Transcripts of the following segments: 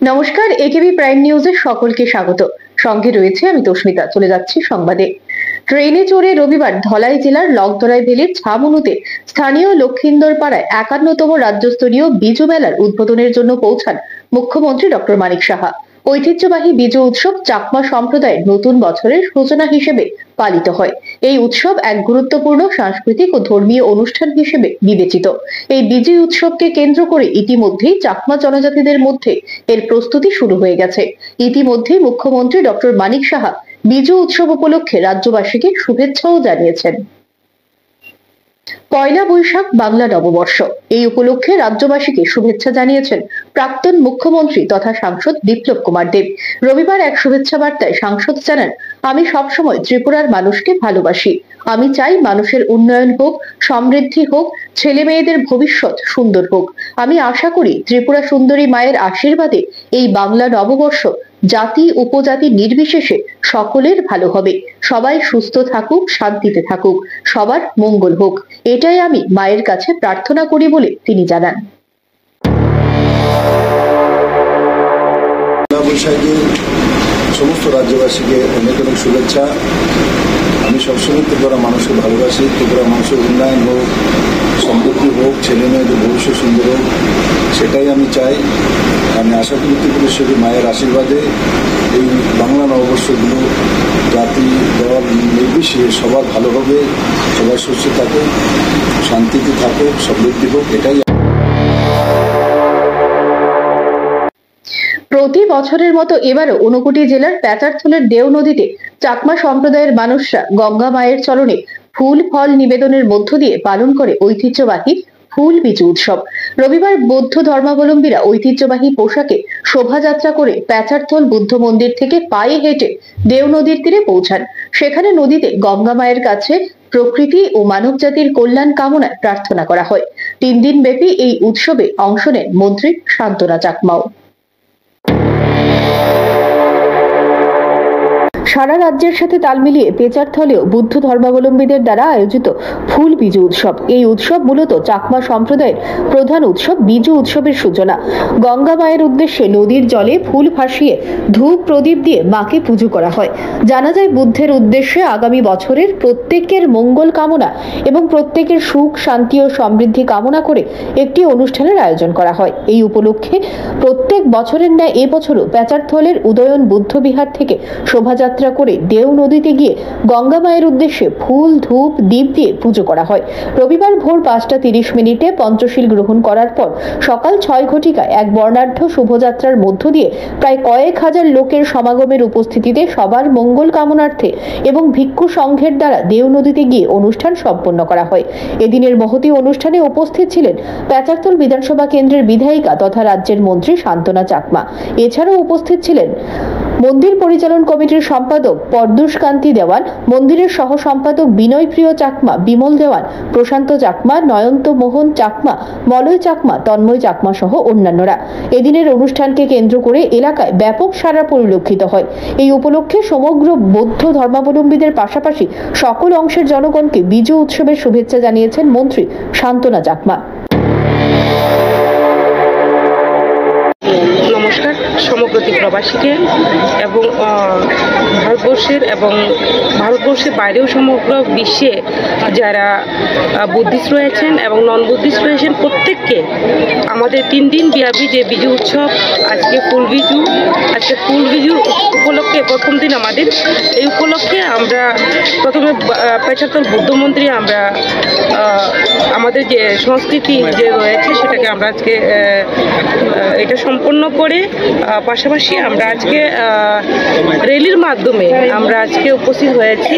নমস্কার, একেবি প্রাইম নিউজে সকলকে স্বাগত। সঙ্গে রয়েছে আমি তস্মিতা। চলে যাচ্ছি সংবাদে। ট্রেনে চড়ে রবিবার ধলাই জেলার লগদরাই ভ্যালির ছামনুতে স্থানীয় লক্ষিন্দর পাড়ায় 51তম রাজ্যস্তরীয় বিজু মেলার উদ্বোধনের জন্য পৌঁছান মুখ্যমন্ত্রী ডক্টর মানিক সাহা। ঐতিহ্যবাহী বিজু উৎসব চাকমা সম্প্রদায়ের নতুন বছরের সূচনা হিসেবে পালিত হয়। এই উৎসব এক গুরুত্বপূর্ণ সাংস্কৃতিক ও ধর্মীয় অনুষ্ঠান হিসেবে বিবেচিত। এই বিজু উৎসবকে কেন্দ্র করে ইতিমধ্যেই চাকমা জনজাতিদের মধ্যে এর প্রস্তুতি শুরু হয়ে গেছে। ইতিমধ্যেই মুখ্যমন্ত্রী ডক্টর মানিক সাহা বিজু উৎসব উপলক্ষে রাজ্যবাসীকে শুভেচ্ছাও জানিয়েছেন। পয়লা বৈশাখ বাংলা নববর্ষ, এই উপলক্ষে রাজ্যবাসীকে শুভেচ্ছা জানিয়েছেন প্রাক্তন মুখ্যমন্ত্রী তথা সাংসদ বিপ্লব কুমার দেব। রবিবার এক শুভেচ্ছা বার্তায় সাংসদ জানান, আমি সবসময় ত্রিপুরার মানুষকে ভালোবাসি। আমি চাই মানুষের উন্নয়ন হোক, সমৃদ্ধি হোক, ছেলে মেয়েদের ভবিষ্যৎ সুন্দর হোক। আমি আশা করি ত্রিপুরা সুন্দরী মায়ের আশীর্বাদে এই বাংলা নববর্ষ জাতি উপজাতি নির্বিশেষে সকলের ভালো হবে। সবাই সুস্থ থাকুক, শান্তিতে থাকুক, সবার মঙ্গল হোক, এটাই আমি মায়ের কাছে প্রার্থনা করি বলে তিনি জানান। সমস্ত রাজ্যবাসীকে অনেক অনেক শুভেচ্ছা। আমি সবসময় ত্রিপুরা মানুষকে ভালোবাসি। ত্রিপুরা মানুষের উন্নয়ন হোক, সমৃদ্ধি হোক, ছেলে মেয়েদের ভবিষ্যৎ সুন্দর হোক, সেটাই আমি চাই। আমি আশা করি ত্রিপুরেশ্বরী মায়ের আশীর্বাদে এই বাংলা নববর্ষগুলো জাতি দল নির্বিশেষে সবার ভালো হবে, সবাই সুস্থ থাকুক, শান্তিতে থাকুক, সমৃদ্ধি হোক, এটাই। প্রতি বছরের মতো এবারও ঊনকোটি জেলার প্যাচারথলের দেও নদীতে চাকমা সম্প্রদায়ের মানুষরা গঙ্গা মায়ের চরণে ফুল ফল নিবেদনের মধ্য দিয়ে পালন করে ঐতিহ্যবাহী ফুল বিজু উৎসব। রবিবার বৌদ্ধ ধর্মাবলম্বীরা ঐতিহ্যবাহী পোশাকে শোভাযাত্রা করে প্যাচারথল বুদ্ধ মন্দির থেকে পায়ে হেঁটে দেও নদীর তীরে পৌঁছান। সেখানে নদীতে গঙ্গা মায়ের কাছে প্রকৃতি ও মানব জাতির কল্যাণ কামনায় প্রার্থনা করা হয়। 3 দিন ব্যাপী এই উৎসবে অংশ নেন মন্ত্রী শান্তনা চাকমাও। সারা রাজ্যের সাথে তাল মিলিয়ে পেচারথলেও বুদ্ধ ধর্মাবলম্বীদের দ্বারা আয়োজিত ফুল বিজু উৎসব। এই উৎসব মূলত চাকমা সম্প্রদায়ের প্রধান উৎসব বিজু উৎসবের সূচনা। গঙ্গা মায়ের উদ্দেশ্যে নদীর জলে ফুল ভাসিয়ে ধূপ প্রদীপ দিয়ে মাকে পুজো করা হয়। জানা যায়, বুদ্ধের উদ্দেশ্যে আগামী বছরের প্রত্যেকের মঙ্গল কামনা এবং প্রত্যেকের সুখ শান্তি ও সমৃদ্ধি কামনা করে একটি অনুষ্ঠানের আয়োজন করা হয়। এই উপলক্ষে প্রত্যেক বছরের ন্যায় এবছরও পেচারথলের উদয়ন বুদ্ধ বিহার থেকে শোভাযাত্রা করে দেও নদীতে গিয়ে গঙ্গা মায়ের উদ্দেশ্যে ফুল ধূপ দীপ দিয়ে পুজো করা হয়। রবিবার ভোর 5:30 পঞ্চশীল গ্রহণ করার পর সকাল 6 ঘটিকায় এক বর্ণাঢ্য শুভযাত্রার মধ্য দিয়ে প্রায় কয়েক হাজার লোকের সমাগমের উপস্থিতিতে সবার মঙ্গল কামনার্থে এবং ভিক্ষু সংঘের দ্বারা দেও নদীতে গিয়ে অনুষ্ঠান সম্পন্ন করা হয়। এদিনের মহতী অনুষ্ঠানে উপস্থিত ছিলেন প্যাচারথল বিধানসভা কেন্দ্রের বিধায়িকা তথা রাজ্যের মন্ত্রী শান্তনা চাকমা। এছাড়াও উপস্থিত ছিলেন মন্দির পরিচালন কমিটির সম্পাদক পরদুষ কান্তি দেওয়ান, মন্দিরের সহ সম্পাদক বিনয় প্রিয় চাকমা, বিমল দেওয়ান, প্রশান্ত চাকমা, নয়ন্ত মোহন চাকমা, মলয় চাকমা, তন্ময় চাকমা সহ অন্যান্যরা। এদিনের অনুষ্ঠানকে কেন্দ্র করে এলাকায় ব্যাপক সাড়া পরিলক্ষিত হয়। এই উপলক্ষে সমগ্র বৌদ্ধ ধর্মাবলম্বীদের পাশাপাশি সকল অংশের জনগণকে বিজু উৎসবের শুভেচ্ছা জানিয়েছেন মন্ত্রী শান্তনা চাকমা। নমস্কার সমগ্র ত্রিপুরাবাসীকে এবং ভারতবর্ষের বাইরেও সমগ্র বিশ্বে যারা বুদ্ধিস্ট রয়েছেন এবং নন বুদ্ধিস্ট রয়েছেন প্রত্যেককে আমাদের 3 দিন ব্যাপী যে বিজু উৎসব, আজকে ফুল বিজু উপলক্ষে প্রথম দিন আমাদের। এই উপলক্ষে আমরা প্রথমে পেচারথল বুদ্ধ মন্দিরে আমরা আমাদের যে সংস্কৃতি যে রয়েছে সেটাকে আমরা আজকে এটা সম্পন্ন করে পাশাপাশি আমরা আজকে রেলির মাধ্যমে আমরা আজকে উপস্থিত হয়েছি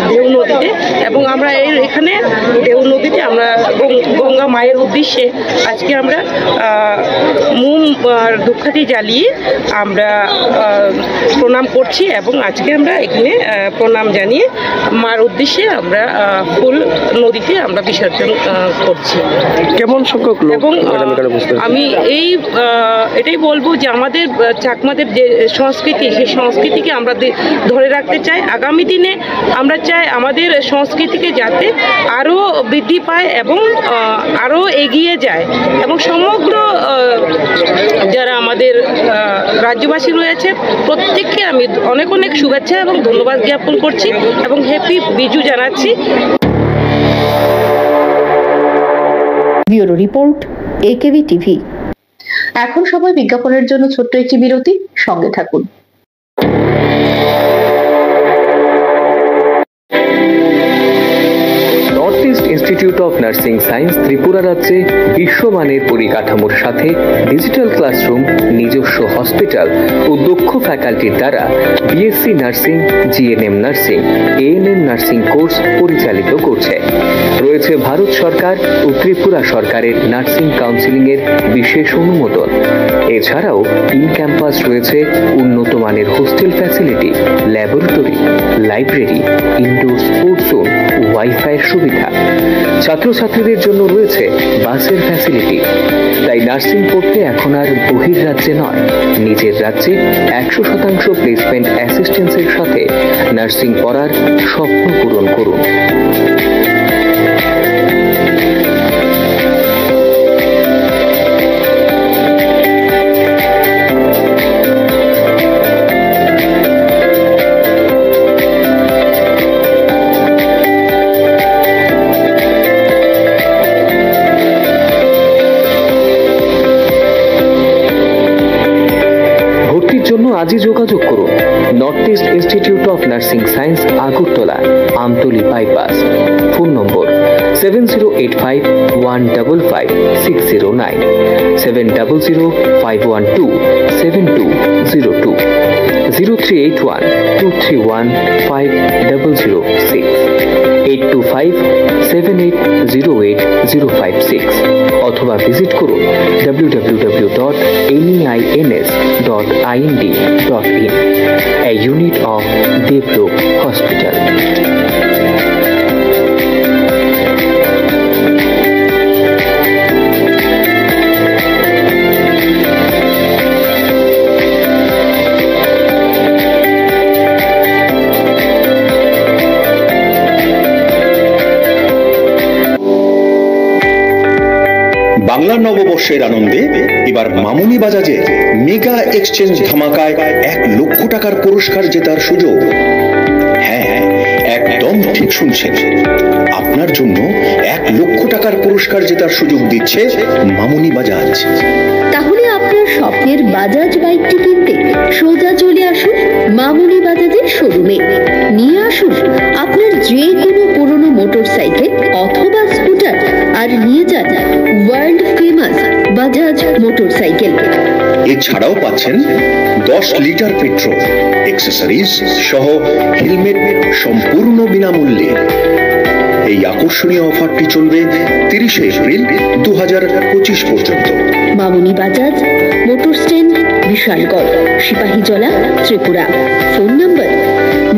দেও নদীতে এবং আমরা এখানে দেও নদীতে আমরা গঙ্গা মায়ের উদ্দেশ্যে আজকে আমরা মোম ধূপকাঠি জ্বালিয়ে আমরা প্রণাম করছি এবং আজকে আমরা এখানে প্রণাম জানিয়ে মার উদ্দেশ্যে আমরা ফুল নদীতে আমরা বিসর্জন করছি। কেমন সংখ্যক লোক? এবং আমি এটাই বলবো যে আমাদের চাকমাদের যে সংস্কৃতি, সেই সংস্কৃতিকে আমরা ধরে রাখতে চাই। আগামী দিনে আমরা চাই আমাদের সংস্কৃতিকে যাতে আরও বৃদ্ধি পায় এবং আরও এগিয়ে যায়, এবং সমগ্র যারা আমাদের রাজ্যবাসী রয়েছে প্রত্যেককে আমি অনেক অনেক শুভেচ্ছা এবং ধন্যবাদ জ্ঞাপন করছি এবং হ্যাপি বিজু জানাচ্ছি। Bureau report, AKB TV. এখন সময় বিজ্ঞাপনের জন্য ছোট্ট একটি বিরতি, সঙ্গে থাকুন। North east institute of nursing science Tripura রাজ্যে বিশ্বমানের পরিকাঠামোর সাথে ডিজিটাল ক্লাসরুম, নিজস্ব হসপিটাল ও দক্ষ ফ্যাকাল্টির দ্বারা BSc nursing, GNM nursing, ANM nursing course পরিচালিত করছে। রয়েছে ভারত সরকার ও ত্রিপুরা সরকারের নার্সিং কাউন্সিলিং এর বিশেষ অনুমোদন। এছাড়াও ইন ক্যাম্পাস রয়েছে উন্নত মানের hostel facility, laboratory, library, indoor sports zone, wifi এর সুবিধা। ছাত্রছাত্রীদের জন্য রয়েছে বাসের ফ্যাসিলিটি। তাই নার্সিং পড়তে এখন আর বহির্রাজ্যে নয়, নিজের রাজ্যে 100% প্লেসমেন্ট অ্যাসিস্ট্যান্সের সাথে নার্সিং পড়ার স্বপ্ন পূরণ করুন। আজই যোগাযোগ করুন north east institute of nursing science, Agartala, Amtali bypass. Phone নম্বর 7085155609, 7005127202, 0381231506, 8257808056, অথবা ভিজিট করুন www.neins.ind.in, a unit of Devlook Hospital. Bangla নববর্ষের আনন্দে এবার মামুনি বাজাজে মেগা এক্সচেঞ্জ ধামাকায় 1 লক্ষ টাকার পুরস্কার জেতার সুযোগ। হ্যাঁ, একদম ঠিক শুনছেন, আপনার জন্য 1 লক্ষ টাকার পুরস্কার জেতার সুযোগ দিচ্ছে মামুনি বাজাজ। তাহলে আপনার স্বপ্নের বাজাজ বাইকটি কিনতে সোজা চলে আসুন মামুনি বাজাজের শোরুমে। নিয়ে আসুন আপনার যে কোনো পুরনো মোটরসাইকেল অথবা স্কুটার, আর নিয়ে যান ওয়ার্ল্ড ফেমাস বাজাজ মোটরসাইকেল। এছাড়াও পাচ্ছেন 10 লিটার পেট্রোল, অ্যাক্সেসরিজ সহ হেলমেট সম্পূর্ণ বিনামূল্যে। এই আকর্ষণীয় অফারটি চলবে 30 এপ্রিল 2025 পর্যন্ত। Mamuni Bajaj, motor stand, Bishalgarh, Sepahijala, Tripura. Phone number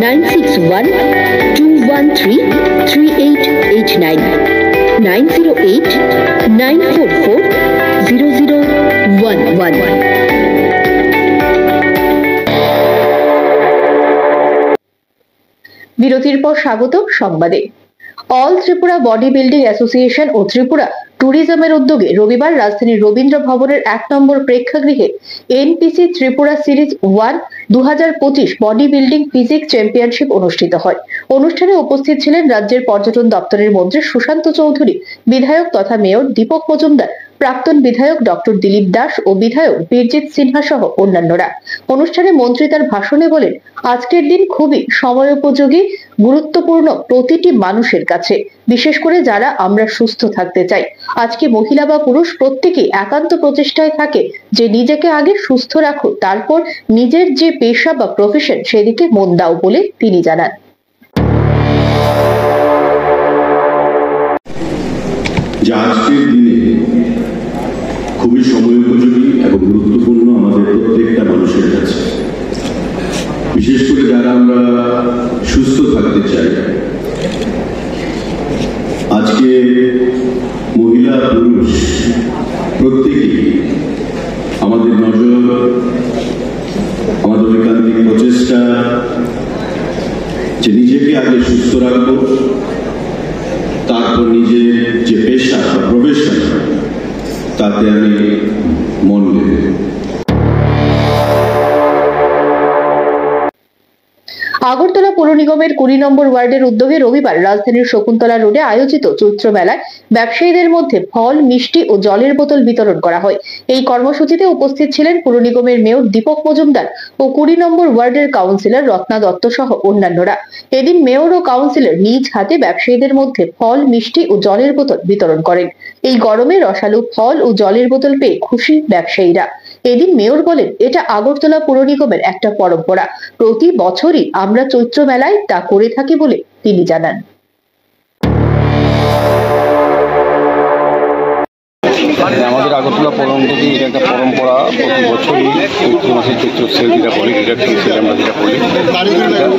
9612133889, 9089440011। বিরতির পর স্বাগত সংবাদে। All Tripura body building association ও ত্রিপুরা ট্যুরিজমের উদ্যোগে রবিবার রাজধানীর রবীন্দ্র ভবনের 1 নম্বর প্রেক্ষাগৃহে NPC Tripura series 1 2025 body building physics championship অনুষ্ঠিত হয়। অনুষ্ঠানে উপস্থিত ছিলেন রাজ্যের পর্যটন দপ্তরের মন্ত্রী সুশান্ত চৌধুরী, বিধায়ক তথা মেয়র দীপক মজুমদার, প্রাক্তন বিধায়ক ডক্টর দিলীপ দাস ও বিধায়ক বীরজিৎ সিনহা সহ অন্যান্যরা। অনুষ্ঠানে মন্ত্রী তার ভাষণে বলেন, আজকের দিন খুবই সময়োপযোগী, গুরুত্বপূর্ণ প্রতিটি মানুষের কাছে, বিশেষ করে যারা আমরা সুস্থ থাকতে চাই। আজকে মহিলা বা পুরুষ প্রত্যেকেই একান্ত প্রচেষ্টায় থাকে যে নিজেকে আগে সুস্থ রাখো, তারপর নিজের যে পেশা বা প্রফেশন সেদিকে মন দাও বলে তিনি জানান। আজকের দিনে খুবই সময়োপযোগী এবং গুরুত্বপূর্ণ আমাদের প্রত্যেকটা মানুষের কাছে, বিশেষ করে যারা আমরা সুস্থ থাকতে চাই। আজকে মহিলা পুরুষ প্রত্যেকেই আমাদের নজর যে নিজেকে আগে সুস্থ রাখবো, তারপর নিজের যে পেশা বা প্রফেশন তাতে আমি মন দেব। আগরতলা পৌর নিগমের 20 নম্বর ওয়ার্ডের উদ্যোগে রবিবার রাজধানীর শকুন্তলা রোডে আয়োজিত চৈত্র মেলায় ব্যবসায়ীদের মধ্যে ফল, মিষ্টি ও জলের বোতল বিতরণ করা হয়। এই কর্মসূচিতে উপস্থিত ছিলেন পৌর নিগমের মেয়র দীপক মজুমদার ও 20 নম্বর ওয়ার্ডের কাউন্সিলর রত্না দত্ত সহ অন্যান্যরা। এদিন মেয়র ও কাউন্সিলর নিজ হাতে ব্যবসায়ীদের মধ্যে ফল, মিষ্টি ও জলের বোতল বিতরণ করেন। এই গরমে রসালো ফল ও জলের বোতল পেয়ে খুশি ব্যবসায়ীরা। এদিন মেয়র বলেন, এটা আগরতলা পৌর নিগমের একটা পরম্পরা, প্রতি বছরই আমরা চৈত্র মেলায় তা করে থাকি বলে তিনি জানান। আমাদের আগরতলা পৌর নিগমে এটা একটা পরম্পরা, প্রতি বছরই চৈত্র মাসে চৈত্র সেল যেটা বলি, ডিডাকশন সেল আমরা যেটা বলি,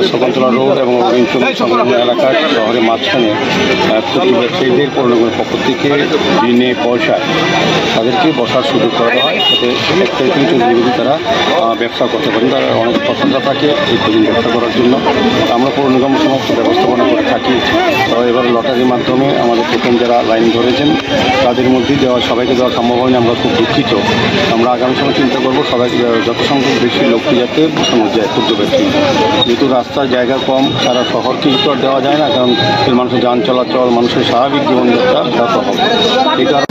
শকুন্তলা রোড এবং সংলগ্ন এলাকার শহরের মাঝখানে প্রতি ব্যবসায়ীদের পৌর নিগমের পক্ষ থেকে বিনে পয়সায় তাদেরকে বসার সুযোগ করা হয়, যাতে 1 তারিখ থেকে 40 অবধি তারা ব্যবসা করতে পারেন। তারা অনেক প্রশংসা থাকে এই কদিন ব্যবসা করার জন্য। আমরা পৌর নিগম সমস্ত ব্যবস্থাপনা করে থাকি। তো এবার লটারির মাধ্যমে আমাদের প্রথম যারা লাইন ধরেছেন তাদের মধ্যেই দেওয়া, সবাইকে দেওয়া সম্ভব হয়নি, আমরা খুব দুঃখিত। আমরা আগামী সময় চিন্তা করবো সবাইকে যত সংখ্যক বেশি লোককে যাতে বসানো যায় ক্ষুদ্র ব্যক্তি, যেহেতু রাস্তার জায়গা কম, সারা শহরকে তো আর দেওয়া যায় না, কারণ মানুষের যান চলাচল, মানুষের স্বাভাবিক জীবনযাত্রা ব্যাহত হবে। এই কারণে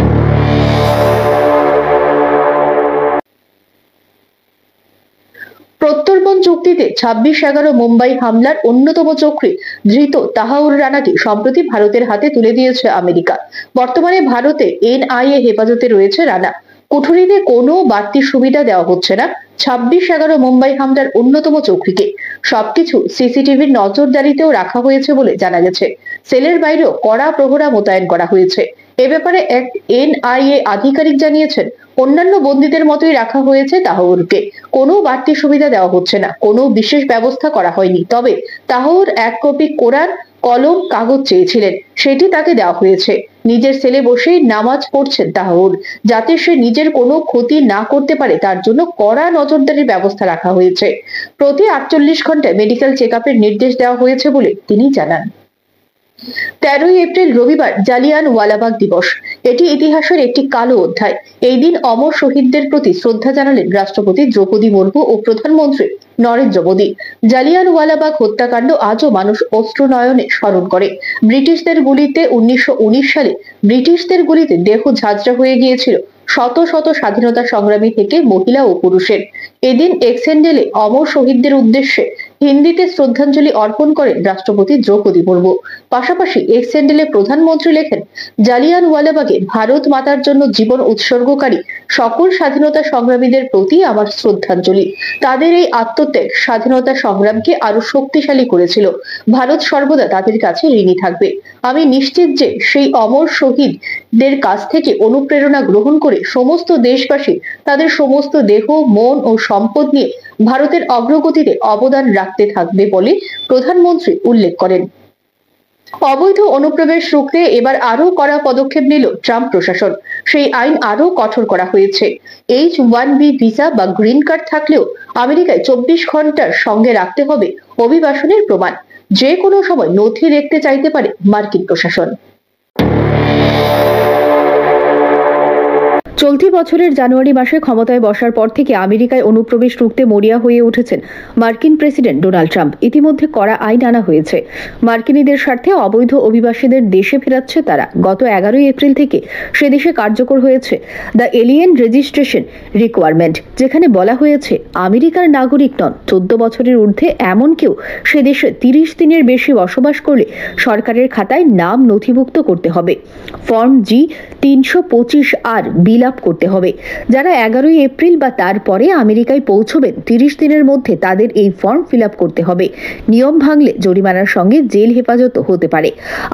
প্রত্যর্পণ চুক্তিতে 26/11 মুম্বাই হামলার অন্যতম চক্রী ধৃত তাহাউর রানাকে সম্প্রতি ভারতের হাতে তুলে দিয়েছে আমেরিকা। বর্তমানে ভারতে NIA হেফাজতে রয়েছে রানা। কুঠুরিতে কোনো বাড়তি সুবিধা দেওয়া হচ্ছে না 26/11 মুম্বাই হামলার অন্যতম চক্রীকে। সবকিছু সিসিটিভির নজরদারিতেও রাখা হয়েছে বলে জানা গেছে। সেলের বাইরেও কড়া প্রহরা মোতায়েন করা হয়েছে। এ ব্যাপারে এক NIA আধিকারিক জানিয়েছেন, অন্যান্য বন্দীদের মতোই রাখা হয়েছে তাহাউরকে। কোনো বাড়তি সুবিধা দেওয়া হচ্ছে না, কোনো বিশেষ ব্যবস্থা করা হয়নি। তবে তাহাউর 1 কপি কোরআন, কলম, কাগজ চেয়েছিলেন, সেটি তাকে দেওয়া হয়েছে। নিজের সেলে বসেই নামাজ পড়ছেন তাহাউর। যাতে সে নিজের কোনো ক্ষতি না করতে পারে তার জন্য কড়া নজরদারির ব্যবস্থা রাখা হয়েছে। প্রতি 48 ঘন্টায় মেডিকেল চেকআপের নির্দেশ দেওয়া হয়েছে বলে তিনি জানান। 13 এপ্রিল রবিবার জালিয়ানওয়ালাবাগ দিবস। এটি ইতিহাসের একটি কালো অধ্যায়। এই দিন অমর শহীদদের প্রতি শ্রদ্ধা জানালেন রাষ্ট্রপতি দ্রৌপদী মুর্মু ও প্রধানমন্ত্রী নরেন্দ্র মোদী। জালিয়ানওয়ালাবাগ হত্যাকাণ্ড আজও মানুষ অশ্রুনয়নে স্মরণ করে। ব্রিটিশদের গুলিতে 1919 সালে ব্রিটিশদের গুলিতে দেহ ঝাঁঝরা হয়ে গিয়েছিল শত শত স্বাধীনতা সংগ্রামী থেকে মহিলা ও পুরুষের। এদিন এক্সেন্ডেলে অমর শহীদদের উদ্দেশ্যে হিন্দিতে শ্রদ্ধাঞ্জলি অর্পণ করেন রাষ্ট্রপতি দ্রৌপদী মুর্মু। পাশাপাশি এক্সেন্ডেলে প্রধানমন্ত্রী লেখেন, জালিয়ানওয়ালাবাগে ভারত মাতার জন্য জীবন উৎসর্গকারী সকল স্বাধীনতা সংগ্রামীদের প্রতি আমার শ্রদ্ধাঞ্জলি। তাদের এই আত্মত্যাগ স্বাধীনতা সংগ্রামকে আরো শক্তিশালী করেছিল। ভারত সর্বদা তাদের কাছে ঋণী থাকবে। আমি নিশ্চিত যে সেই অমর শহীদদের কাছ থেকে অনুপ্রেরণা গ্রহণ করে সমস্ত দেশবাসী তাদের সমস্ত দেহ, মন ও সম্পদ নিয়ে ভারতের অগ্রগতিতে অবদান রাখতে থাকবে বলে প্রধানমন্ত্রী উল্লেখ করেন। অবৈধ অনুপ্রবেশ রুখতে এবার আরো কড়া পদক্ষেপ নিল ট্রাম্প প্রশাসন। সেই আইন আরো কঠোর করা হয়েছে। H-1B ভিসা বা গ্রিন কার্ড থাকলেও আমেরিকায় 24 ঘন্টার সঙ্গে রাখতে হবে অভিবাসনের প্রমাণ। যে কোনো সময় নথি দেখতে চাইতে পারে মার্কিন প্রশাসন। চলতি বছরের জানুয়ারি মাসে ক্ষমতায় বসার পর থেকে আমেরিকায় অনুপ্রবেশ রুখতে মরিয়া হয়ে উঠেছেন মার্কিন প্রেসিডেন্ট ডোনাল্ড ট্রাম্প। ইতিমধ্যে কড়া আইন আনা হয়েছে। মার্কিনীদের স্বার্থে অবৈধ অভিবাসীদের দেশে ফেরাচ্ছে তারা। গত 11 এপ্রিল থেকে সে দেশে কার্যকর হয়েছে দ্য এলিয়েন রেজিস্ট্রেশন রিকোয়ারমেন্ট, যেখানে বলা হয়েছে আমেরিকার নাগরিক নন, 14 বছরের ঊর্ধ্বে এমন কেউ সে দেশে 30 দিনের বেশি বসবাস করলে সরকারের খাতায় নাম নথিভুক্ত করতে হবে। ফর্ম G-325R বিল আপ করতে হবে। যারা 11 এপ্রিল বা তারপরে আমেরিকায় পৌঁছবেন 30 দিনের মধ্যে তাদের এই ফর্ম ফিল আপ করতে হবে। নিয়ম ভাঙলে জরিমানার সঙ্গে জেল হেফাজত হতে পারে।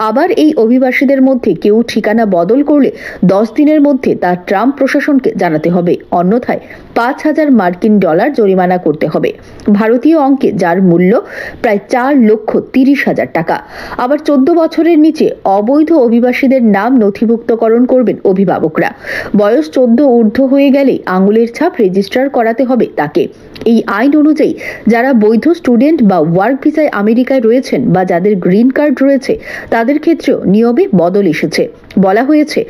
আবার এই অভিবাসীদের মধ্যে কেউ ঠিকানা বদল করলে 10 দিনের মধ্যে তা ট্রাম্প প্রশাসনকে জানাতে হবে, অন্যথায় $5,000 মার্কিন জরিমানা করতে হবে, ভারতীয় অঙ্কে যার মূল্য প্রায় $4,30,000 টাকা। আবার 14 বছরের নিচে অবৈধ অভিবাসীদের নাম নথিভুক্তকরণ করবেন অভিভাবকরা। বয়স 14 ঊর্ধ্ব হয়ে গেলে আঙুলের ছাপ রেজিস্টার করাতে হবে তাকে। এই আইন অনুযায়ী যারা বৈধ স্টুডেন্ট বা ওয়ার্ক ভিসায় আমেরিকায় রয়েছেন বা যাদের গ্রিন কার্ড রয়েছে তাদের ক্ষেত্রেও নিয়মে বদল এসেছে। বলা হয়েছে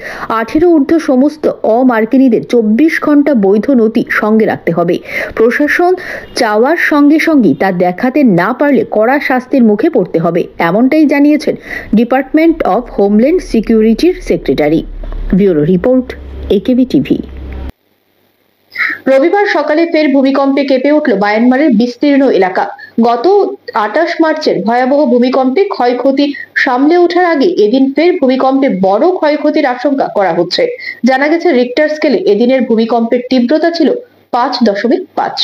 18 ঊর্ধ্ব সমস্ত অমার্কিনীদের 24 ঘন্টা বৈধ নথি সঙ্গে রাখতে হবে। প্রশাসন চাওয়ার সঙ্গে সঙ্গেই তা দেখাতে না পারলে কড়া শাস্তির মুখে পড়তে হবে, এমনটাই জানিয়েছেন ডিপার্টমেন্ট অফ হোমল্যান্ড সিকিউরিটির secretary. Bureau report, AKB TV. রবিবার সকালে ফের ভূমিকম্পে কেঁপে উঠল মায়ানমারের বিস্তীর্ণ এলাকা। গত 28 মার্চের ভয়াবহ ভূমিকম্পে ক্ষয়ক্ষতি সামলে ওঠার আগে এদিন ফের ভূমিকম্পে বড় ক্ষয়ক্ষতির আশঙ্কা করা হচ্ছে। জানা গেছে রিক্টার স্কেলে এদিনের ভূমিকম্পের তীব্রতা ছিল 5.5।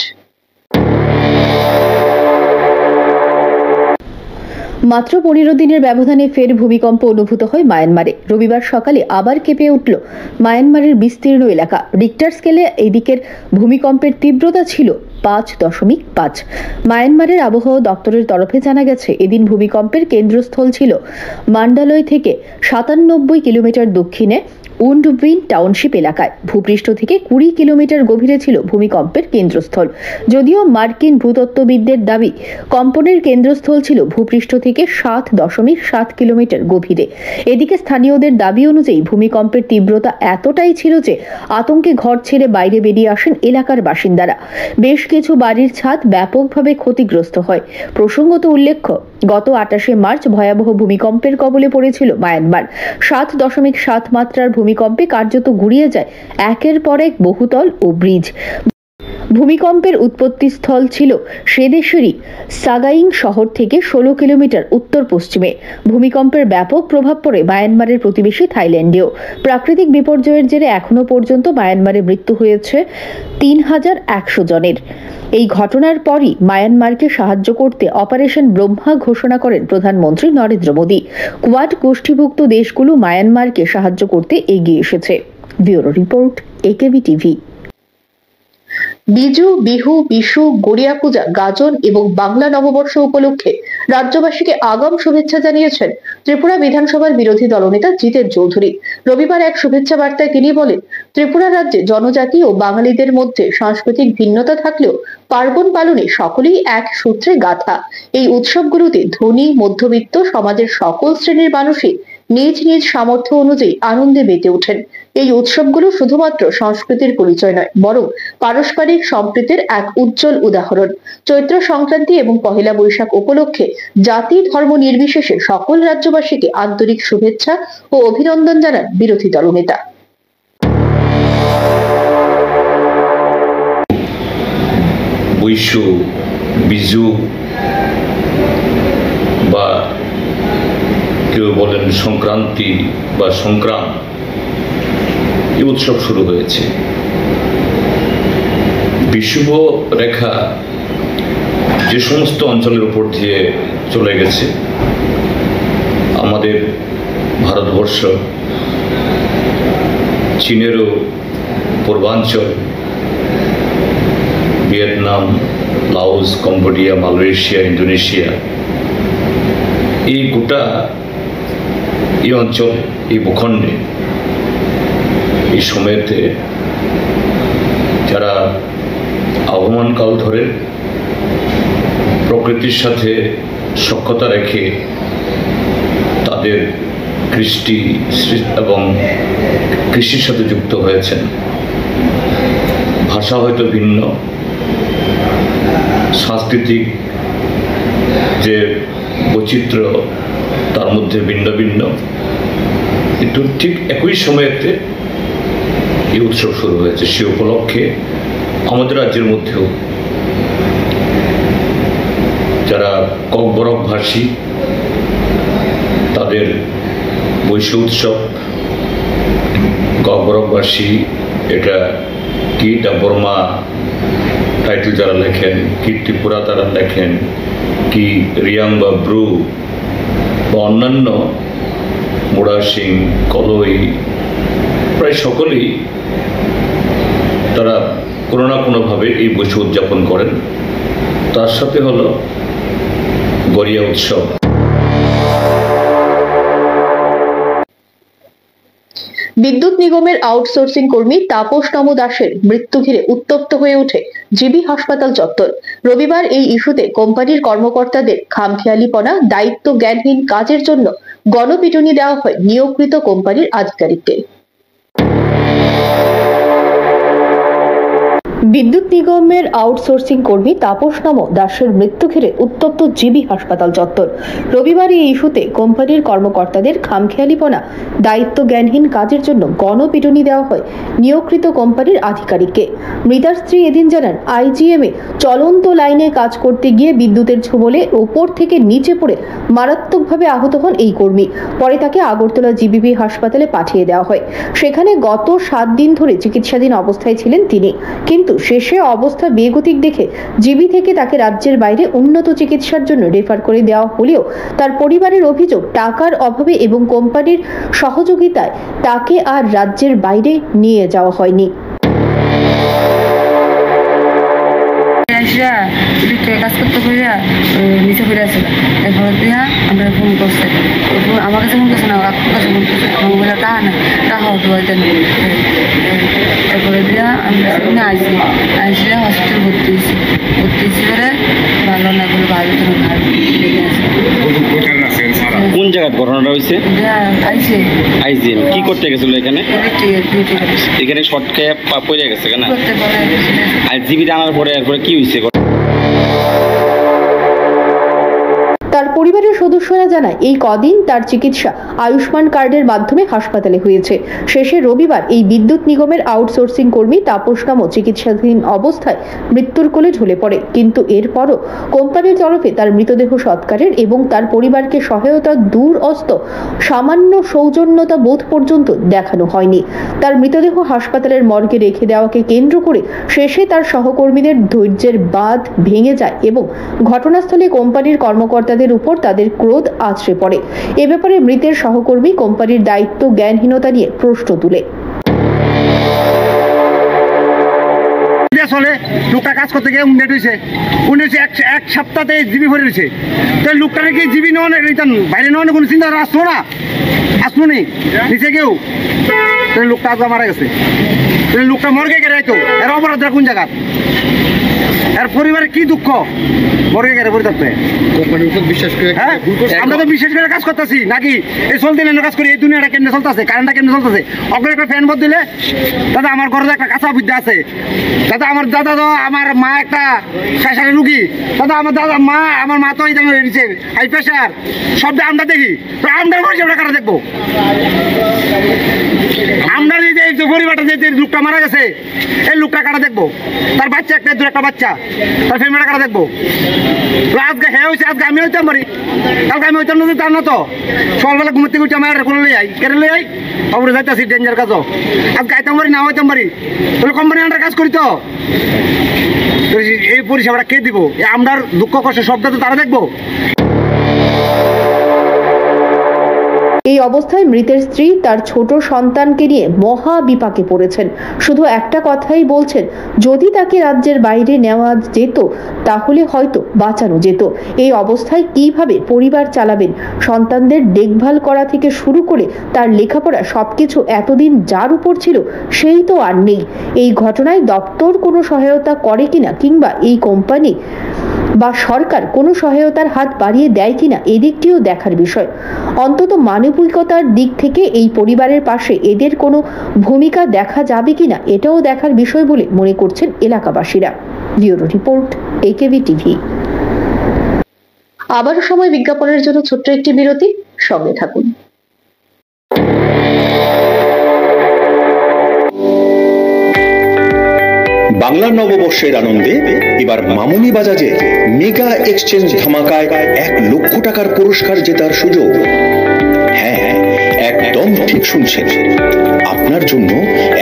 মাত্র 15 দিনের ব্যবধানে ফের ভূমিকম্প অনুভূত হয় মায়ানমারে। রবিবার সকালে আবার কেঁপে উঠল মায়ানমারের বিস্তীর্ণ এলাকা। রিক্টার স্কেলে এদিকের ভূমিকম্পের তীব্রতা ছিল 5.5। মায়ানমারের আবহাওয়া দপ্তরের তরফে জানা গেছে এদিন ভূমিকম্পের কেন্দ্রস্থল ছিল মান্ডালয় থেকে 97 কিলোমিটার দক্ষিণে উন্ডবিন টাউনশিপ এলাকায়। ভূপৃষ্ঠ থেকে 20 কিলোমিটার গভীরে ছিল ভূমিকম্পের কেন্দ্রস্থল। যদিও মার্কিন ভূতত্ত্ববিদদের দাবি কম্পনের কেন্দ্রস্থল ছিল ভূপৃষ্ঠ থেকে 7.7 কিলোমিটার গভীরে। এদিকে স্থানীয়দের দাবি অনুযায়ী ভূমিকম্পের তীব্রতা এতটাই ছিল যে আতঙ্কে ঘর ছেড়ে বাইরে বেরিয়ে আসেন এলাকার বাসিন্দারা। বেশ কিছু বাড়ির ছাদ ব্যাপকভাবে ক্ষতিগ্রস্ত হয়। প্রসঙ্গত উল্লেখ্য, গত 28 মার্চ ভয়াবহ ভূমিকম্পের কবলে পড়েছিল মায়ানমার। 7.7 মাত্রার ভূমিকম্পে কার্যত গুড়িয়ে যায় একের পর এক বহুতল ও ব্রিজ। ভূমিকম্পের উৎপত্তিস্থল ছিল সে দেশেরই সাগাইং শহর থেকে 16 কিলোমিটার উত্তর পশ্চিমে। ভূমিকম্পের ব্যাপক প্রভাব পড়ে মায়ানমারের প্রতিবেশী থাইল্যান্ডেও। প্রাকৃতিক বিপর্যয়ের জেরে এখনো পর্যন্ত মায়ানমারে মৃত্যু হয়েছে 3100 জনের। এই ঘটনার পরই মায়ানমারকে সাহায্য করতে অপারেশন ব্রহ্মা ঘোষণা করেন প্রধানমন্ত্রী নরেন্দ্র মোদী। কোয়াড গোষ্ঠীভুক্ত দেশগুলো মায়ানমারকে সাহায্য করতে এগিয়ে এসেছে। Bureau report, AKB TV. Biju, Bihu, Bishu, Garia Puja, Gajan এবং বাংলা নববর্ষ উপলক্ষে রাজ্যবাসীকে আগাম শুভেচ্ছা জানিয়েছেন ত্রিপুরা বিধানসভার বিরোধী দলনেতা জিতেন চৌধুরী। রবিবার এক শুভেচ্ছা বার্তায় তিনি বলেন, ত্রিপুরা রাজ্যে জনজাতি ও বাঙালিদের মধ্যে সাংস্কৃতিক ভিন্নতা থাকলেও পার্বণ পালনে সকলেই এক সূত্রে গাঁথা। এই উৎসবগুলোতে ধনী, মধ্যবিত্ত সমাজের সকল শ্রেণীর মানুষই নিজ নিজ সামর্থ্য অনুযায়ী আনন্দে মেতে ওঠেন। এই উৎসবগুলো শুধুমাত্র সংস্কৃতির পরিচয় নয়, বরং পারস্পরিক সম্প্রীতির এক উজ্জ্বল উদাহরণ। চৈত্র সংক্রান্তি এবং পহেলা বৈশাখ উপলক্ষে জাতি ধর্ম নির্বিশেষে সকল রাজ্যবাসীকে আন্তরিক শুভেচ্ছা ও অভিনন্দন জানান বিরোধী দলনেতা। বৈশু, বিজু বা কেউ বলেন সংক্রান্তি বা সংক্রাম, এই উৎসব শুরু হয়েছে। বিষুব রেখা যে সমস্ত অঞ্চলের উপর দিয়ে চলে গেছে, আমাদের ভারতবর্ষ, চীনেরও পূর্বাঞ্চল, Vietnam, Laos, Cambodia, Malaysia, Indonesia, এই গোটা এই অঞ্চল, এই ভূখণ্ডে এই সময়তে যারা আবহমানকাল ধরে প্রকৃতির সাথে সখ্যতা রেখে তাদের কৃষ্টি এবং কৃষির সাথে যুক্ত হয়েছেন। ভাষা হয়তো ভিন্ন, সাংস্কৃতিক যে বৈচিত্র্য তার মধ্যে ভিন্ন ভিন্ন, কিন্তু ঠিক একই সময়েতে এই উৎসব শুরু হয়েছে। সে উপলক্ষে আমাদের রাজ্যের মধ্যেও যারা ককবরক ভাষী তাদের বৈশ্ব উৎসব, ককবরকবাসী এটা কি বর্মা টাইটেল যারা লেখেন, কি ত্রিপুরা তারা লেখেন, কি রিয়াং বা ব্রু বা অন্যান্য মুড়া সিং, কলই, প্রায় সকলেই তারা কোনো না কোনোভাবে এই বৈশু উদযাপন করেন। তার সাথে হলো গড়িয়া উৎসব। বিদ্যুৎ নিগমের আউটসোর্সিং কর্মী তাপস নম দাসের মৃত্যু ঘিরে উত্তপ্ত হয়ে ওঠে জিবি হাসপাতাল চত্বর। রবিবার এই ইস্যুতে কোম্পানির কর্মকর্তাদের খামখেয়ালিপনা, দায়িত্ব জ্ঞানহীন কাজের জন্য গণপিটুনি দেওয়া হয় নিয়োগকৃত কোম্পানির আধিকারিককে। বিদ্যুৎ নিগমের আউটসোর্সিং কর্মী তাপস নম দাসের মৃত্যু ঘিরে উত্তপ্ত জিবি হাসপাতাল চত্বর। রবিবার এই ইস্যুতে কোম্পানির কর্মকর্তাদের খামখেয়ালিপনা, দায়িত্ব জ্ঞানহীন কাজের জন্য গণপিটুনি দেওয়া হয় নিয়োগকৃত কোম্পানির আধিকারিককে। মৃতার স্ত্রী এদিন জানান, আইজিএমে চলন্ত লাইনে কাজ করতে গিয়ে বিদ্যুতের ছোবলে ওপর থেকে নিচে পড়ে মারাত্মকভাবে আহত হন এই কর্মী। পরে তাকে আগরতলা জিবিপি হাসপাতালে পাঠিয়ে দেওয়া হয়। সেখানে গত 7 দিন ধরে চিকিৎসাধীন অবস্থায় ছিলেন তিনি, কিন্তু শেষে অবস্থা বেগতিক দেখে জিবি থেকে তাকে রাজ্যের বাইরে উন্নত চিকিৎসার জন্য রেফার করে দেওয়া হলেও তার পরিবারের অভিযোগ, টাকার অভাবে এবং কোম্পানির সহযোগিতায় তাকে আর রাজ্যের বাইরে নিয়ে যাওয়া হয়নি। কাজ করতে করিয়া নিচে ফিরে আসছিল, এরপরে দিয়া আমরা ফোন করছে, আমার কাছে ফোন করছে না, কাকুর কাছে ফোন করছে, মোবাইলে টাকা না, টাকা দুয়ার দেন। এরপরে দিয়া আমরা সেখানে আসলে হসপিটাল ভর্তি হয়েছি করে ভালো না বলে ভালো লেগে আছে। কোন জায়গায় ঘটনাটা হয়েছে? আইজিএম কি করতে গেছিল এখানে? এখানে শর্টকে পড়ে গেছে কেন? আইজিবিতে আনার পরে এরপরে কি হয়েছে? তার পরিবারের সদস্যরা জানায়, এই কদিন তার চিকিৎসা আয়ুষ্মান কার্ডের মাধ্যমে হাসপাতালে হয়েছে। শেষে রবিবার এই বিদ্যুৎ নিগমের আউটসোর্সিং কর্মী তাপস নাম চিকিৎসাধীন অবস্থায় মৃত্যুর কোলে ঢলে পড়ে। কিন্তু এরপরও কোম্পানির তরফে তার মৃতদেহ সৎকারের এবং তার পরিবারকে সহায়তা দূর অস্ত সামান্য সৌজন্যতা বোধ পর্যন্ত দেখানো হয়নি। তার মৃতদেহ হাসপাতালের মর্গে রেখে দেওয়াকে কেন্দ্র করে শেষে তার সহকর্মীদের ধৈর্যের বাঁধ ভেঙে যায় এবং ঘটনাস্থলে কোম্পানির কর্মকর্তাদের উপর তাদের ক্রোধ আছড়ে পড়ে। এ ব্যাপারে মৃতের সহকর্মী কোম্পানির দায়িত্ব জ্ঞানহীনতা নিয়ে প্রশ্ন তুলে। লোকটা কাজ করতে গিয়ে এক সপ্তাহতে জিবি ভরে রয়েছে, তো লোকটা নাকি জিবি নেওয়া বাইরে নেওয়ানো কোনো চিন্তা আসলো না, আসলো নি নিচে কেউ, লোকটা আজকে মারা গেছে। লোকটা মর্গে গেলে তো এর অপরাধ কোন জায়গা, এর পরিবারের কি দুঃখ, মর্গে গেলে পড়ে থাকতে। হ্যাঁ, আমরা তো বিশ্বাস করে কাজ করতেছি নাকি এই চলতে কাজ করি, এই দুনিয়াটা কেমনে চলতেছে, কারেন্টটা কেমনে চলতেছে। অগ্রে একটা ফ্যান বদ দিলে দাদা আমার ঘরে একটা কাঁচা বুদ্ধি আছে, দাদা আমার দাদা তো আমার মা একটা প্রেশারের রুগী, দাদা আমার আমার মা তো এই দিচ্ছে হাই প্রেশার, সব আমরা দেখি, তো আমরা পরিষেবা কারা দেখবো? আমরা যে পরিবারটা যে লোকটা মারা গেছে এই লোকটা কারা দেখবো? তার বাচ্চা একটা বাচ্চা, তার ফ্যামিলিটা কারা দেখবো? আজকে হ্যাঁ হয়েছে, আজকে আমি হইতাম পারি, কালকে আমি হইতাম না, তার না তো সকালবেলা ঘুমতে করছি আমার কোনো লই আই কেন লই আই খবরে যাইতেছি ডেঞ্জার কাজও, আজকে আইতাম পারি না হইতাম পারি, তাহলে কোম্পানি আন্ডার কাজ করি তো এই পরিষেবাটা কে দিব? আমরা দুঃখ কষ্ট সবটা তো তারা দেখবো। এই অবস্থায় মৃতের স্ত্রী তার ছোট সন্তানকে নিয়ে মহা বিপাকে পড়েছেন। শুধু একটা কথাই বলছেন, যদি তাকে রাজ্যের বাইরে নেওয়া যেত তাহলে হয়তো বাঁচানো যেত। এই অবস্থায় কিভাবে পরিবার চালাবেন? সন্তানদের দেখভাল করা থেকে শুরু করে তার লেখাপড়া সবকিছু এতদিন যার উপর ছিল সেই তো আর নেই। এই ঘটনায় দপ্তর কোনো সহায়তা করে কিনা, কিংবা এই কোম্পানি বা সরকার কোনো সহায়তার হাত বাড়িয়ে দেয় কিনা, এদিকটিও দেখার বিষয়। অন্তত মানবিকতার দিক থেকে এই পরিবারের পাশে এদের কোনো ভূমিকা দেখা যাবে কিনা, এটাও দেখার বিষয় বলে মনে করছেন এলাকাবাসীরা। Bureau report, AKB TV. আবারও সময় বিজ্ঞাপনের জন্য ছোট্ট একটি বিরতি, সঙ্গে থাকুন। বাংলা নববর্ষের আনন্দে এবার মামুনি বাজাজে মেগা এক্সচেঞ্জ ধামাকায় 1 লক্ষ টাকার পুরস্কার জেতার সুযোগ। হ্যাঁ, একদম ঠিক শুনছেন, আপনার জন্য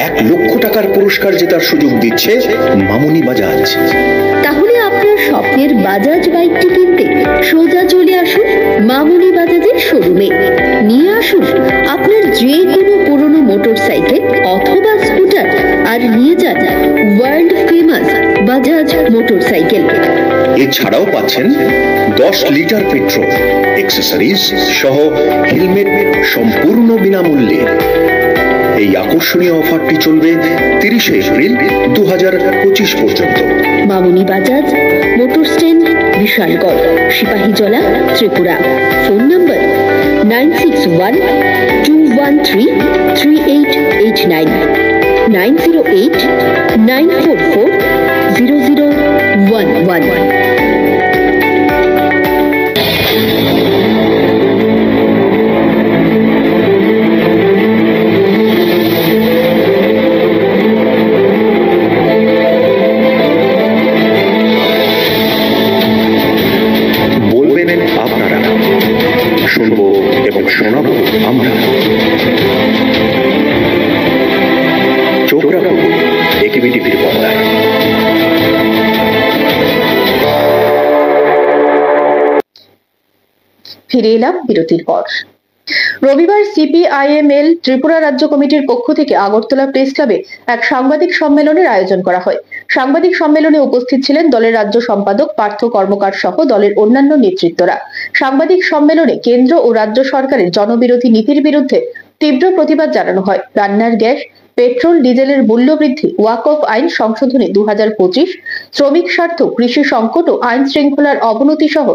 1 লক্ষ টাকার পুরস্কার জেতার সুযোগ দিচ্ছে মামুনি বাজাজ। তাহলে আপনার স্বপ্নের বাজাজ বাইকটি কিনতে সোজা চলে আসুন মামুনি বাজাজের শোরুমে। নিয়ে আসুন আপনার যে কোনো পুরনো মোটরসাইকেল অথবা স্কুটার, আর নিয়ে যান ওয়ার্ল্ড বাজাজ মোটরসাইকেল। এছাড়াও পাচ্ছেন 10 লিটার পেট্রোল, অ্যাক্সেসরিজ সহ হেলমেট সম্পূর্ণ বিনামূল্যে। এই আকর্ষণীয় অফারটি চলবে 30 এপ্রিল 2025 পর্যন্ত। Mamuni Bajaj motor stand, Bishalgarh, Sepahijala, Tripura. Phone number 9612133889, 9089440011। আপনারা শুনবো এবং শোনাবো আমরা। চোখ রাখবো একেবি টিভির পর্দায়। ফিরে এলাম বিরতির পর। রবিবার সিপিআইএমএল ত্রিপুরা রাজ্য কমিটির পক্ষ থেকে আগরতলা প্রেস ক্লাবে এক সাংবাদিক সম্মেলনের আয়োজন করা হয়। সাংবাদিক সম্মেলনে উপস্থিত ছিলেন দলের রাজ্য সম্পাদক পার্থ কর্মকার সহ দলের অন্যান্য নেতৃত্বরা। সাংবাদিক সম্মেলনে কেন্দ্র ও রাজ্য সরকারের জনবিরোধী নীতির বিরুদ্ধে তীব্র প্রতিবাদ জানানো হয়। রান্নার গ্যাস, পেট্রোল, ডিজেলের মূল্য বৃদ্ধি, ওয়াকফ আইন সংশোধনী 2025, শ্রমিক স্বার্থ, কৃষি সংকট ও আইন শৃঙ্খলার অবনতি সহ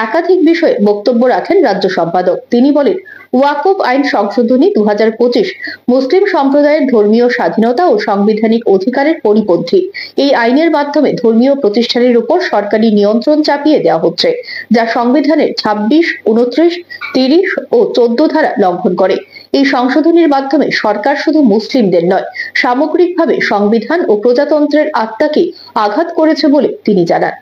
একাধিক বিষয়ে বক্তব্য রাখেন রাজ্য সম্পাদক। তিনি বলেন, ওয়াকফ আইন সংশোধনী 2025 মুসলিম সম্প্রদায়ের ধর্মীয় স্বাধীনতা ও সাংবিধানিক অধিকারের পরিপন্থী। এই আইনের মাধ্যমে ধর্মীয় প্রতিষ্ঠানের উপর সরকারি নিয়ন্ত্রণ চাপিয়ে দেওয়া হচ্ছে, যা সংবিধানের 26, 29, 30 ও 14 ধারা লঙ্ঘন করে। এই সংশোধনীর মাধ্যমে সরকার শুধু মুসলিমদের নয়, সামগ্রিকভাবে সংবিধান ও প্রজাতন্ত্রের আত্মাকে আঘাত করেছে বলে তিনি জানান।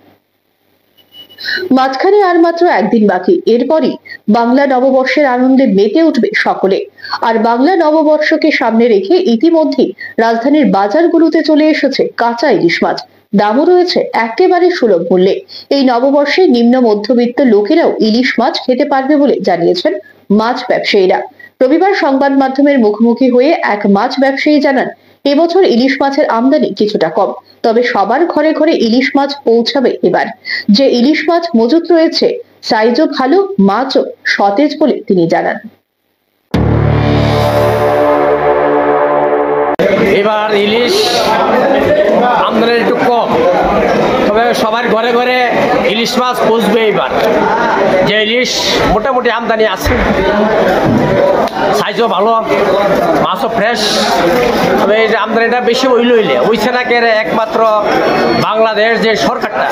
মাঝখানে আর মাত্র একদিন বাকি, এরপরই বাংলা নববর্ষের আনন্দে মেতে উঠবে সকলে। আর বাংলা নববর্ষকে সামনে রেখে ইতিমধ্যেই রাজধানীর বাজারগুলোতে চলে এসেছে কাঁচা ইলিশ মাছ। দামও রয়েছে একেবারে সুলভ মূল্যে। এই নববর্ষে নিম্ন মধ্যবিত্ত লোকেরাও ইলিশ মাছ খেতে পারবে বলে জানিয়েছেন মাছ ব্যবসায়ীরা। রবিবার সংবাদ মাধ্যমের মুখোমুখি হয়ে এক মাছ ব্যবসায়ী জানান, এবছর ইলিশ মাছের আমদানি কিছুটা কম, তবে সবার ঘরে ঘরে ইলিশ মাছ পৌঁছাবে এবার। যে ইলিশ মাছ মজুত রয়েছে, সাইজও ভালো, মাছও সতেজ বলে তিনি জানান। এবার ইলিশ আমদানি একটু কম, তবে সবার ঘরে ঘরে ইলিশ মাছ পৌঁছবে এবার। যে ইলিশ মোটামুটি আমদানি আছে, সাইজও ভালো, মাছও ফ্রেশ। তবে এই আমদানিটা বেশি হইছে না কে একমাত্র বাংলাদেশ যে সরকারটা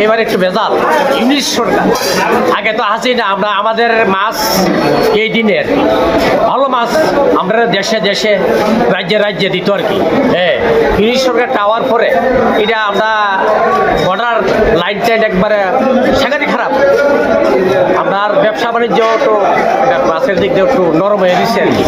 এবার একটু ভেজাল, ইংলিশ সরকার। আগে তো হাসিনা আমরা আমাদের মাছ এই দিনের ভালো মাছ আমরা দেশে দেশে রাজ্যে রাজ্যে দিত আর কি। হ্যাঁ, ইংলিশ সরকার টাওয়ার পরে এটা আমরা বর্ডার লাইন টাইন একবারে সাংঘাতিক খারাপ। আপনার ব্যবসা বাণিজ্য একটু মাছের দিক দিয়ে একটু নরম হয়ে দিচ্ছে আর কি।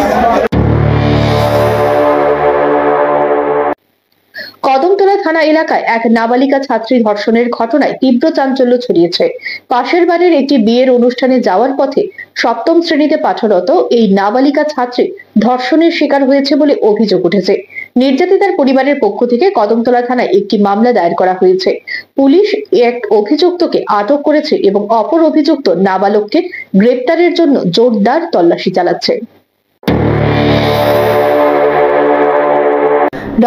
কদমতলা থানা এলাকায় এক নাবালিকা ছাত্রী ধর্ষণের ঘটনায় তীব্র চাঞ্চল্য ছড়িয়েছে। পাশের বাড়ির একটি বিয়ের অনুষ্ঠানে যাওয়ার পথে 7ম শ্রেণীতে পাঠরত এই নাবালিকা ছাত্রী ধর্ষণের শিকার হয়েছে বলে অভিযোগ উঠেছে। নির্যাতিতার পরিবারের পক্ষ থেকে কদমতলা থানায় একটি মামলা দায়ের করা হয়েছে। পুলিশ এক অভিযুক্তকে আটক করেছে এবং অপর অভিযুক্ত নাবালককে গ্রেপ্তারের জন্য জোরদার তল্লাশি চালাচ্ছে।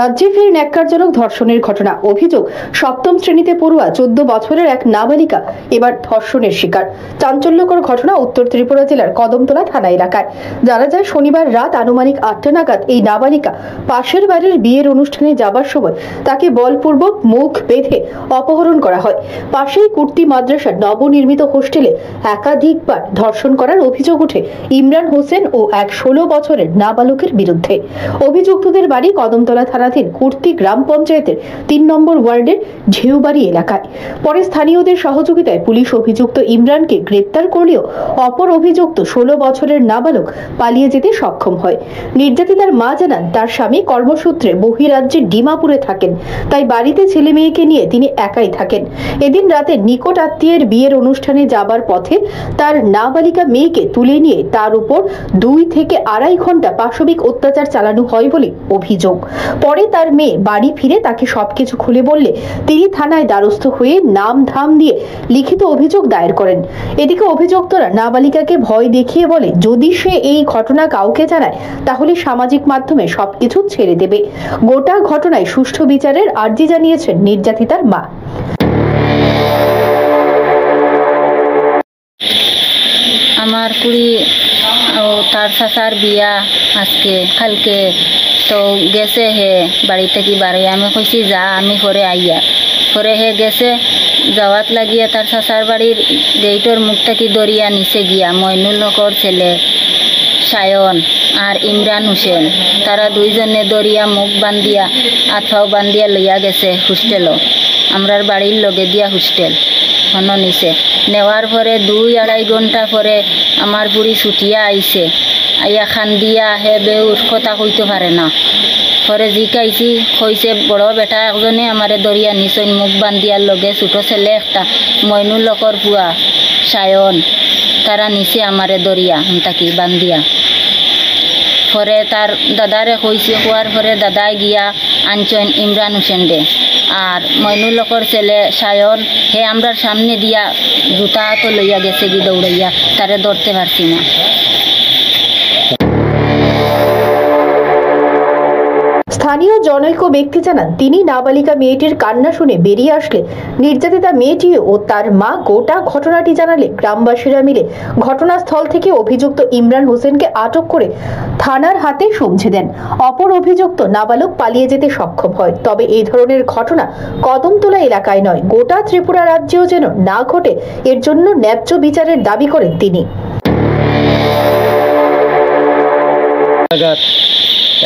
রাজ্যে ফের ন্যাক্কারজনক ধর্ষণের ঘটনা। অভিযোগ, 7ম শ্রেণীতে পড়ুয়া 14 বছরের এক নাবালিকা এবার ধর্ষণের শিকার। চাঞ্চল্যকর ঘটনা উত্তর ত্রিপুরা জেলার কদমতলা থানা এলাকায়। জানা যায়, শনিবার রাত আনুমানিক 8টা নাগাদ এই নাবালিকা পাশের বাড়ির বিয়ের অনুষ্ঠানে যাবার সময় তাকে বলপূর্বক মুখ বেঁধে অপহরণ করা হয়। পাশেই কুর্তি মাদ্রাসার নবনির্মিত হোস্টেলে একাধিকবার ধর্ষণ করার অভিযোগ ওঠে ইমরান হোসেন ও এক 16 বছরের নাবালকের বিরুদ্ধে। অভিযুক্তদের বাড়ি কদমতলা থানাধীন কুর্তি গ্রাম পঞ্চায়েতের 3 নম্বর ওয়ার্ডের ঝেউবাড়ি এলাকায়। পরে স্থানীয়দের সহযোগিতায় পুলিশ অভিযুক্ত ইমরানকে গ্রেপ্তার করলেও অপর অভিযুক্ত 16 বছরের নাবালক পালিয়ে যেতে সক্ষম হয়। নির্যাতিতার মা জানান, তার স্বামী কর্মসূত্রে বহিরাজ্যের ডিমাপুরে থাকেন, তাই বাড়িতে ছেলে মেয়েকে নিয়ে তিনি একাই থাকেন। এদিন রাতে নিকট আত্মীয়ের বিয়ের অনুষ্ঠানে যাবার পথে তার নাবালিকা মেয়েকে তুলে নিয়ে তার উপর 2 থেকে 2.5 ঘন্টা পাশবিক অত্যাচার চালানো হয় বলে অভিযোগ। পরে তার মেয়ে বাড়ি ফিরে তাকে সবকিছু খুলে বললে তিনি থানায় দ্বারস্থ হয়ে নাম ধাম দিয়ে লিখিত অভিযোগ দায়ের করেন। এদিকে অভিযুক্তরা নাবালিকাকে ভয় দেখিয়ে বলে যদি সে এই ঘটনা কাউকে জানায় তাহলে সামাজিক মাধ্যমে সবকিছু ছেড়ে দেবে। গোটা ঘটনায় সুষ্ঠু বিচারের আর্জি জানিয়েছেন নির্যাতিতার মা। আমার কুড়ি তার চাচার বিয়া আজকে কালকে তো গেছে হে বাড়ি থেকে বাড়ি আমি কইছি যা আমি পরে আইয়া পরে হে গেছে যাওয়াত লাগিয়ে তার চাচার বাড়ির গেইটর মুখ থেকে দরিয়া নিচে গিয়া মইনুল হকর ছেলে সায়ন আর ইমরান হোসেন তারা দুইজনে দরিয়া মুখ বান্ধিয়া আথাও বান্ধিয়া লইয়া গেছে হোস্টেলও আমরার বাড়ির লগে দিয়া হোস্টেল হন নিছে নেওয়ার পরে 2-2.5 ঘন্টা পরে আমার বুড়ি ছুটিয়া আইছে আইয়া খান দিয়া হে বেউর কথা কইতে পারে না পরে জিকাইছি কইছে বড় বেটা একজনে আমারে দরিয়া নিচে মুখ বান্ধিয়ার লগে ছোট ছেলে একটা মইনুল হকর বুয়া সায়ন তারা নিচে আমারে দরিয়া তাকি বান্ধিয়া পরে তার দাদারে কইছে কোয়ার পরে দাদাই গিয়া আনছেন ইমরান হোসেন দে আর মইনুল হকর ছেলে সায়ন হে আমরার সামনে দিয়া জুতা তো লইয়া গেছে কি দৌড়াইয়া তারে ধরতে পারছি না। স্থানীয় জনৈক ব্যক্তি জানান তিনি নাবালিকা মেয়েটির কান্না শুনে বেরিয়ে আসলে নির্যাতিতা মেয়েটি ও তার মা গোটা ঘটনাটি জানালে গ্রামবাসীরা মিলে ঘটনাস্থল থেকে অভিযুক্ত ইমরান হোসেনকে আটক করে থানার হাতে সমঝে দেন। অপর অভিযুক্ত নাবালক পালিয়ে যেতে সক্ষম হয়। তবে এই ধরনের ঘটনা কদমতলা এলাকায় নয় গোটা ত্রিপুরা রাজ্যেও যেন না ঘটে এর জন্য ন্যায্য বিচারের দাবি করেন তিনি।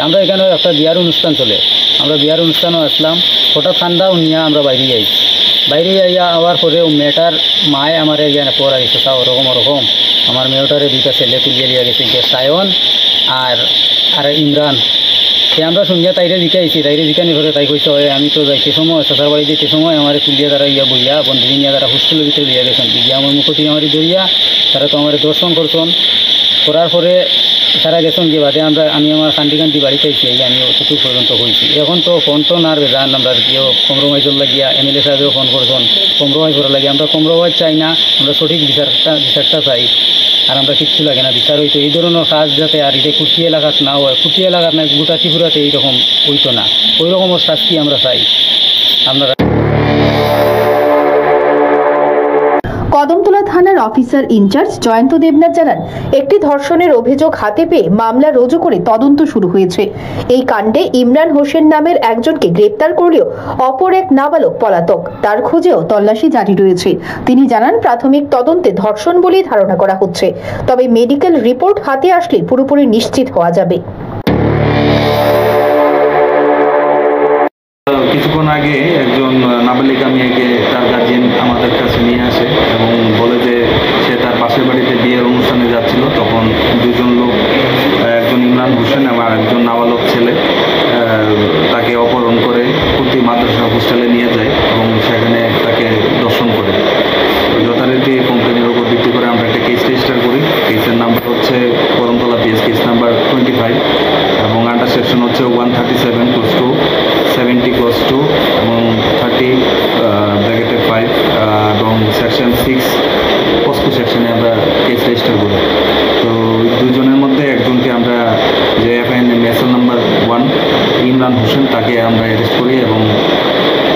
আমরা এখানে একটা বিয়ার অনুষ্ঠান চলে আমরা বিয়ার অনুষ্ঠানও আসলাম হঠাৎ ঠান্ডাও নিয়ে আমরা বাইরে আইয়া আওয়ার পরে মেয়েটার মায় আমার এখানে পড়া গেছে তা ওরকম আমার মেয়েটারে 2টা ছেলে তুলিয়ে লিয়ে গেছে সায়ন আর ইমরান সে আমরা শুনিয়া তাইরে জিকাইছি জিকানি ঘরে তাই কইছে আমি তো যাইতে সময় চাচার বাড়ি যেতে সময় আমার তুলিয়া তারা ইয়া বইয়া বন্ধু নিয়ে তারা হোস্টেলের ভিতরে লিয়ে গেছেন গিয়া আমার মুখটি আমার দইয়া তারা তো আমার দর্শন করার পরে তারা গেছেন গিয়ে বাদে আমি আমার কান্দি বাড়িতে আইছি আমি অতটুকু পর্যন্ত হয়েছি এখন তো ফোন তো না বেজান আমরা কেউ কম্প্রোমাইজের লাগিয়া MLA সাহেবেও ফোন করছেন কম্প্রোমাইজ করার লাগে আমরা কম্প্রোমাইজ চাই না আমরা সঠিক বিচারটা চাই আর আমরা কিচ্ছু লাগে না বিচার হইতো এই ধরনের কাজ যাতে আর এটা কুটি এলাকাত না হয় কুটি এলাকাত না গোটা ত্রিপুরাতে এইরকম হইতো না ওই রকমের শাস্তি আমরা চাই। আমরা কদমতলা থানার অফিসার ইনচার্জ জয়ন্ত দেবনাথ জানান একটি ধর্ষণের অভিযোগ হাতে পেয়ে মামলা রুজু করে তদন্ত শুরু হয়েছে। এই কাণ্ডে ইমরান হোসেন নামের একজনকে গ্রেপ্তার করলেও অপর এক নাবালক পলাতক তার খোঁজেও তল্লাশি জারি রয়েছে। তিনি জানান প্রাথমিক তদন্তে ধর্ষণ বলেই ধারণা করা হচ্ছে, তবে মেডিকেল রিপোর্ট হাতে আসলে পুরোপুরি নিশ্চিত হওয়া যাবে। কিছুক্ষণ আগে একজন নাবালিকা মেয়েকে তার গার্জিয়ান আমাদের কাছে নিয়ে আসে এবং বলে যে সে তার পাশের বাড়িতে বিয়ের অনুষ্ঠানে যাচ্ছিল, তখন দুজন লোক একজন ইমরান হোসেন এবং একজন নাবালক ছেলে তাকে অপহরণ করে প্রতি মাদ্রাসা হোস্টেলে নিয়ে যায় এবং সেখানে তাকে দর্শন করে। যথারীতি কমপ্লেনের উপর ভিত্তি করে আমরা একটা কেস রেজিস্টার করি। কেসের নাম্বার হচ্ছে করমতলা PS কেস নাম্বার 25 এবং আন্ডার সেকশন হচ্ছে 137/2 এবং 30/5 এবং সেকশন 6 পস্কো সেকশনে আমরা কেস রেজিস্টার করি। তো দুজনের মধ্যে একজনকে আমরা যে FIN-SL নাম্বার 1 ইমরান হোসেন তাকে আমরা অ্যারেস্ট করি এবং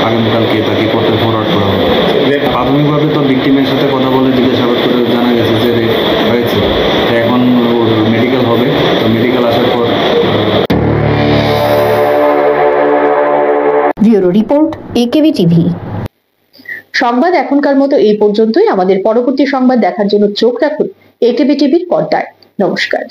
আগামীকালকে তাকে কোর্টে ফরওয়ার্ড করা হবে। প্রাথমিকভাবে তো ভিকটিমের সাথে কথা বলে জিজ্ঞাসাবাদ করে জানা গেছে যে রেপ হয়েছে। এখন মেডিকেল হবে, তো মেডিকেল আসার পর। Bureau report AKB TV। সংবাদ এখনকার মতো এই পর্যন্তই। আমাদের পরবর্তী সংবাদ দেখার জন্য চোখ রাখুন AKB TVর পর্দায়। নমস্কার।